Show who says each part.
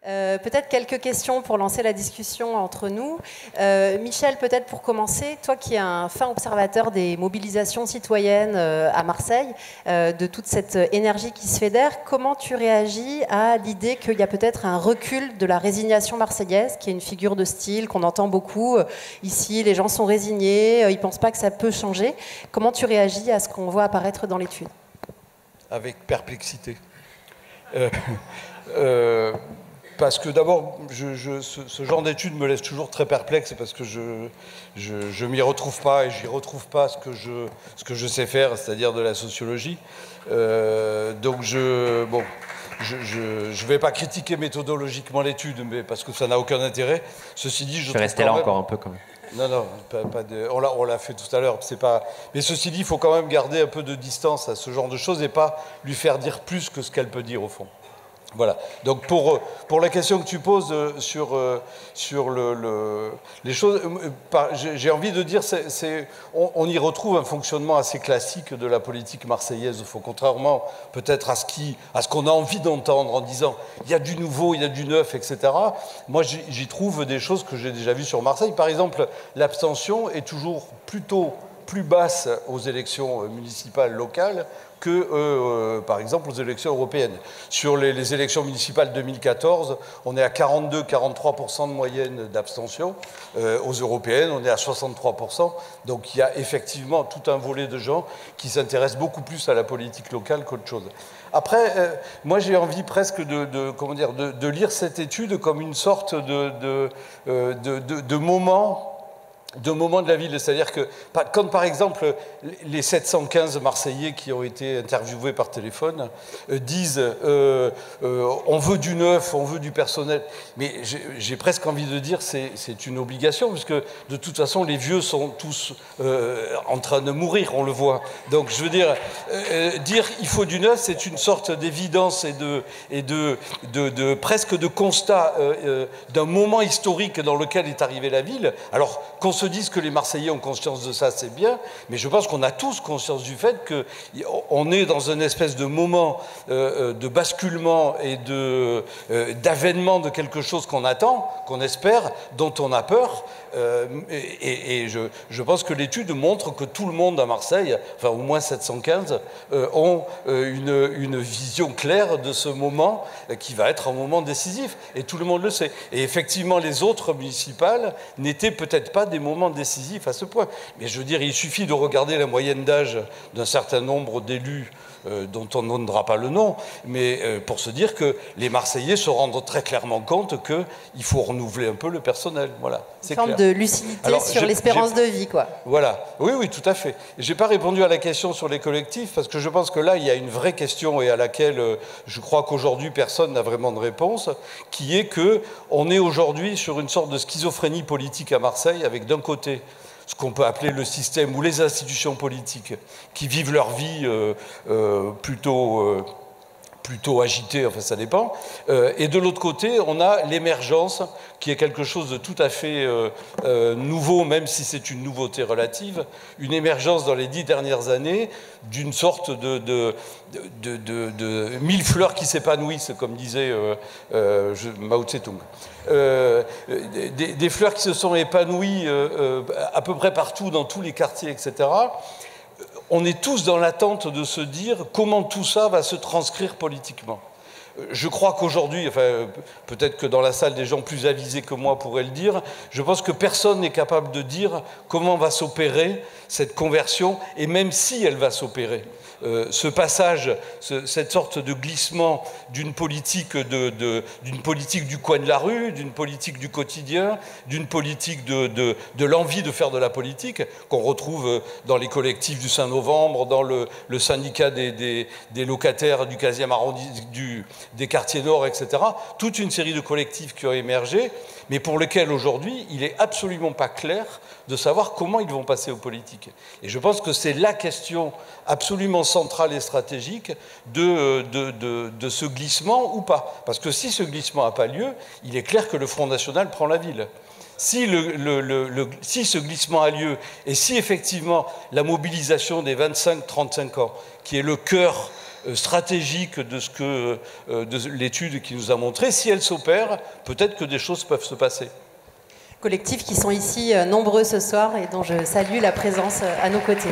Speaker 1: Peut-être quelques questions pour lancer la discussion entre nous. Michel, peut-être pour commencer, toi qui es un fin observateur des mobilisations citoyennes à Marseille, de toute cette énergie qui se fédère, comment tu réagis à l'idée qu'il y a peut-être un recul de la résignation marseillaise, qui est une figure de style qu'on entend beaucoup ici, les gens sont résignés, ils ne pensent pas que ça peut changer. Comment tu réagis à ce qu'on voit apparaître dans l'étude?
Speaker 2: Avec perplexité. Parce que d'abord, ce genre d'études me laisse toujours très perplexe parce que je m'y retrouve pas et j'y retrouve pas ce que je sais faire, c'est-à-dire de la sociologie. Donc je vais pas critiquer méthodologiquement l'étude, mais parce que ça n'a aucun intérêt. Ceci dit,
Speaker 3: je vais rester là encore un peu quand même.
Speaker 2: Non, on l'a fait tout à l'heure. Mais ceci dit, il faut quand même garder un peu de distance à ce genre de choses et pas lui faire dire plus que ce qu'elle peut dire au fond. Voilà. Donc pour la question que tu poses sur les choses, j'ai envie de dire, on y retrouve un fonctionnement assez classique de la politique marseillaise. Contrairement peut-être à ce qu'on a envie d'entendre en disant il y a du nouveau, il y a du neuf, etc. Moi, j'y trouve des choses que j'ai déjà vues sur Marseille. Par exemple, l'abstention est toujours plutôt plus basse aux élections municipales locales que, par exemple, aux élections européennes. Sur les élections municipales 2014, on est à 42-43% de moyenne d'abstention. Aux européennes, on est à 63%. Donc il y a effectivement tout un volet de gens qui s'intéressent beaucoup plus à la politique locale qu'autre chose. Après, moi j'ai envie presque de lire cette étude comme une sorte de moment de la ville, c'est-à-dire que quand par exemple les 715 Marseillais qui ont été interviewés par téléphone disent on veut du neuf, on veut du personnel, mais j'ai presque envie de dire c'est une obligation, puisque de toute façon les vieux sont tous en train de mourir, on le voit. Donc je veux dire il faut du neuf, c'est une sorte d'évidence et de presque de constat d'un moment historique dans lequel est arrivée la ville. Alors qu'on se dise que les Marseillais ont conscience de ça, c'est bien, mais je pense qu'on a tous conscience du fait qu'on est dans une espèce de moment de basculement et d'avènement de quelque chose qu'on attend, qu'on espère, dont on a peur. Et je pense que l'étude montre que tout le monde à Marseille, enfin au moins 715, ont une vision claire de ce moment qui va être un moment décisif. Et tout le monde le sait. Et effectivement, les autres municipales n'étaient peut-être pas des moments décisifs à ce point. Mais je veux dire, il suffit de regarder la moyenne d'âge d'un certain nombre d'élus dont on ne donnera pas le nom, mais pour se dire que les Marseillais se rendent très clairement compte qu'il faut renouveler un peu le personnel. Voilà,
Speaker 1: c'est clair. Une forme de lucidité sur l'espérance de vie, quoi.
Speaker 2: Voilà, oui, tout à fait. Je n'ai pas répondu à la question sur les collectifs, parce que je pense que là, il y a une vraie question et à laquelle je crois qu'aujourd'hui, personne n'a vraiment de réponse, qui est qu'on est aujourd'hui sur une sorte de schizophrénie politique à Marseille, avec d'un côté ce qu'on peut appeler le système ou les institutions politiques qui vivent leur vie plutôt agitée, enfin ça dépend. Et de l'autre côté, on a l'émergence, qui est quelque chose de tout à fait nouveau, même si c'est une nouveauté relative, une émergence dans les 10 dernières années d'une sorte de mille fleurs qui s'épanouissent, comme disait Mao Tse-tung. Des fleurs qui se sont épanouies à peu près partout, dans tous les quartiers, etc. On est tous dans l'attente de se dire comment tout ça va se transcrire politiquement. Je crois qu'aujourd'hui, enfin, peut-être que dans la salle, des gens plus avisés que moi pourraient le dire, je pense que personne n'est capable de dire comment va s'opérer cette conversion, et même si elle va s'opérer. Ce passage, cette sorte de glissement d'une politique du coin de la rue, d'une politique du quotidien, d'une politique de l'envie de faire de la politique, qu'on retrouve dans les collectifs du 5 novembre, dans le syndicat des locataires du 15e arrondissement, des quartiers nord, etc. Toute une série de collectifs qui ont émergé, mais pour lesquels aujourd'hui, il n'est absolument pas clair de savoir comment ils vont passer aux politiques. Et je pense que c'est la question absolument centrale et stratégique de ce glissement ou pas. Parce que si ce glissement n'a pas lieu, il est clair que le Front National prend la ville. Si ce glissement a lieu, et si effectivement la mobilisation des 25-35 ans, qui est le cœur stratégique de l'étude qui nous a montré, si elle s'opère, peut-être que des choses peuvent se passer.
Speaker 1: Collectifs qui sont ici nombreux ce soir et dont je salue la présence à nos côtés.